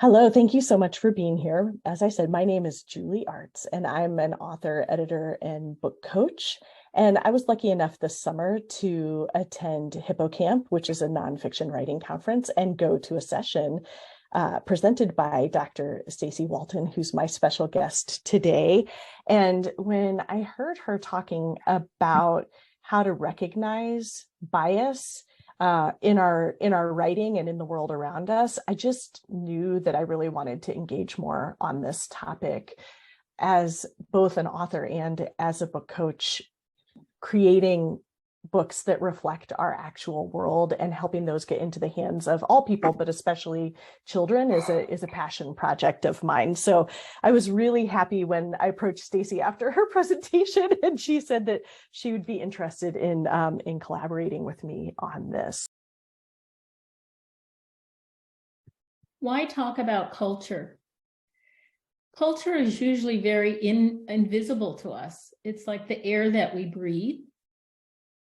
Hello, thank you so much for being here. As I said, my name is Julie Arts, and I'm an author, editor, and book coach. And I was lucky enough this summer to attend HippoCamp, which is a nonfiction writing conference, and go to a session presented by Dr. Stacie Walton, who's my special guest today. And when I heard her talking about how to recognize bias in our writing and in the world around us, I just knew that I really wanted to engage more on this topic as both an author and as a book coach, creating books that reflect our actual world and helping those get into the hands of all people, but especially children, is a passion project of mine. So I was really happy when I approached Stacie after her presentation, and she said that she would be interested in collaborating with me on this. Why talk about culture? Culture is usually very invisible to us. It's like the air that we breathe.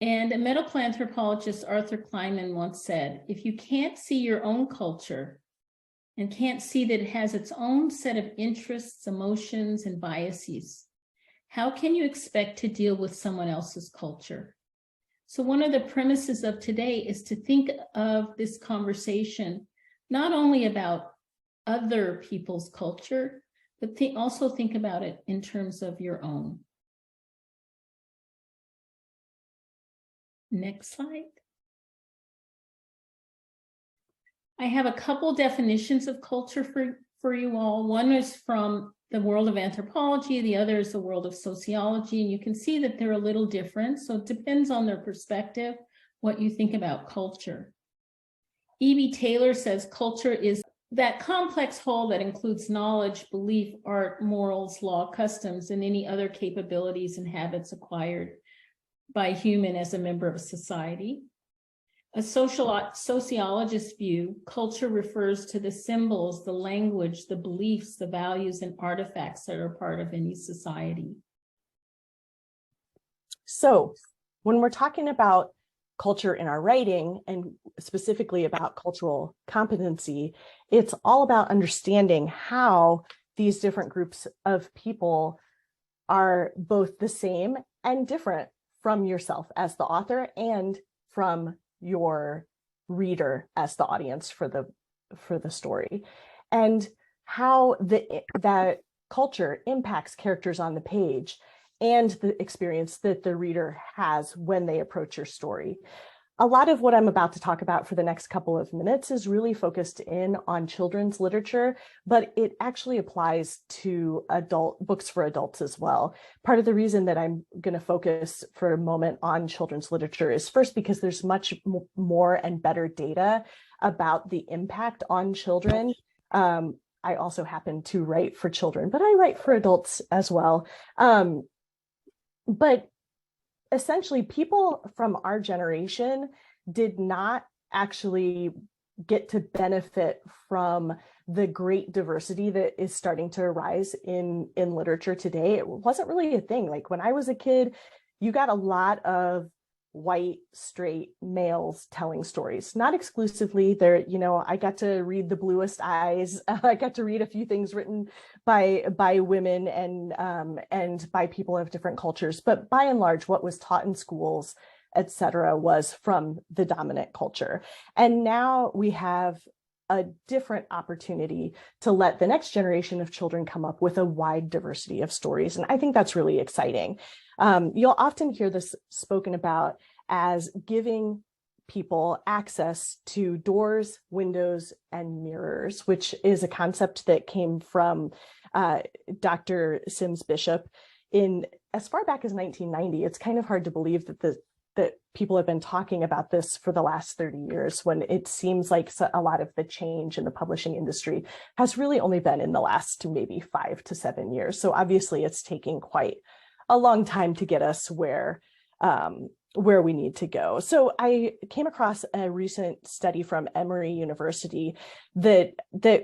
And a medical anthropologist, Arthur Kleinman, once said, if you can't see your own culture and can't see that it has its own set of interests, emotions, and biases, how can you expect to deal with someone else's culture? So one of the premises of today is to think of this conversation not only about other people's culture, but also think about it in terms of your own. Next slide. I have a couple definitions of culture for you all. One is from the world of anthropology, the other is the world of sociology, and you can see that they're a little different, so it depends on their perspective, what you think about culture. E.B. Taylor says culture is that complex whole that includes knowledge, belief, art, morals, law, customs, and any other capabilities and habits acquired by a human as a member of a society. A sociologist's view, culture refers to the symbols, the language, the beliefs, the values, and artifacts that are part of any society. So when we're talking about culture in our writing, and specifically about cultural competency, it's all about understanding how these different groups of people are both the same and different from yourself as the author and from your reader as the audience for the story, and how that culture impacts characters on the page and the experience that the reader has when they approach your story. A lot of what I'm about to talk about for the next couple of minutes is really focused in on children's literature, but it actually applies to adult books for adults as well. Part of the reason that I'm going to focus for a moment on children's literature is first because there's much more and better data about the impact on children. I also happen to write for children, but I write for adults as well. But essentially, people from our generation did not actually get to benefit from the great diversity that is starting to arise in literature today. It wasn't really a thing. Like when I was a kid, you got a lot of white, straight males telling stories, not exclusively. There, I got to read The Bluest Eyes. I got to read a few things written by women and by people of different cultures. But by and large, what was taught in schools, etc., was from the dominant culture. And now we have a different opportunity to let the next generation of children come up with a wide diversity of stories. And I think that's really exciting. You'll often hear this spoken about as giving people access to doors, windows, and mirrors, which is a concept that came from Dr. Sims Bishop in as far back as 1990. It's kind of hard to believe that people have been talking about this for the last 30 years, when it seems like a lot of the change in the publishing industry has really only been in the last maybe 5 to 7 years. So obviously it's taking quite a long time to get us where we need to go. So I came across a recent study from Emory University that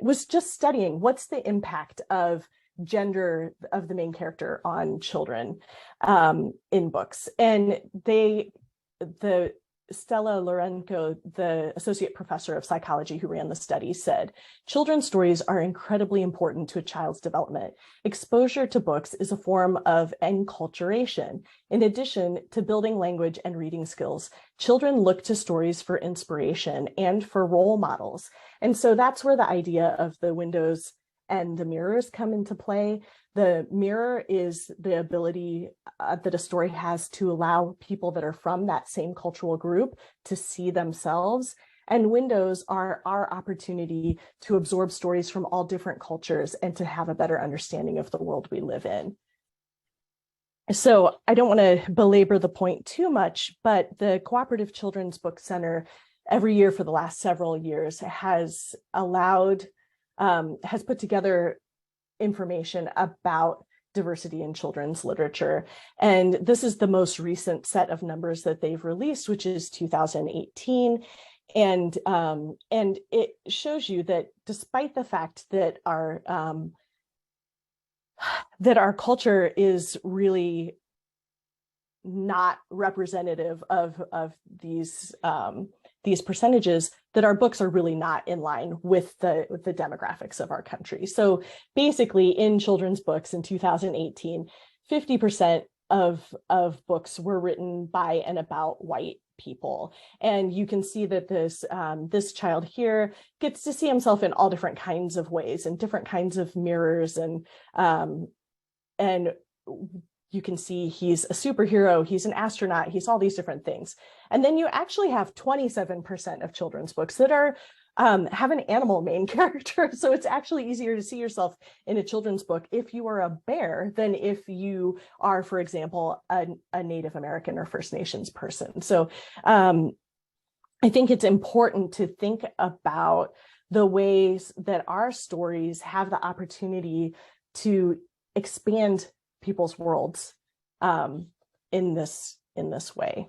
was just studying what's the impact of gender of the main character on children in books. And the Stella Lorenko, the associate professor of psychology who ran the study, said, children's stories are incredibly important to a child's development. Exposure to books is a form of enculturation. In addition to building language and reading skills, children look to stories for inspiration and for role models. And so that's where the idea of the windows and the mirrors come into play. The mirror is the ability that a story has to allow people that are from that same cultural group to see themselves. And windows are our opportunity to absorb stories from all different cultures and to have a better understanding of the world we live in. So I don't want to belabor the point too much, but the Cooperative Children's Book Center every year for the last several years has put together information about diversity in children's literature. And this is the most recent set of numbers that they've released, which is 2018. And it shows you that despite the fact that our culture is really not representative of these percentages, that our books are really not in line with the demographics of our country. So basically, in children's books in 2018, 50% of books were written by and about white people. And you can see that this child here gets to see himself in all different kinds of ways and different kinds of mirrors, and you can see he's a superhero, he's an astronaut, he's all these different things. And then you actually have 27% of children's books that are have an animal main character. So it's actually easier to see yourself in a children's book if you are a bear than if you are, for example, a Native American or First Nations person. So I think it's important to think about the ways that our stories have the opportunity to expand people's worlds in this way.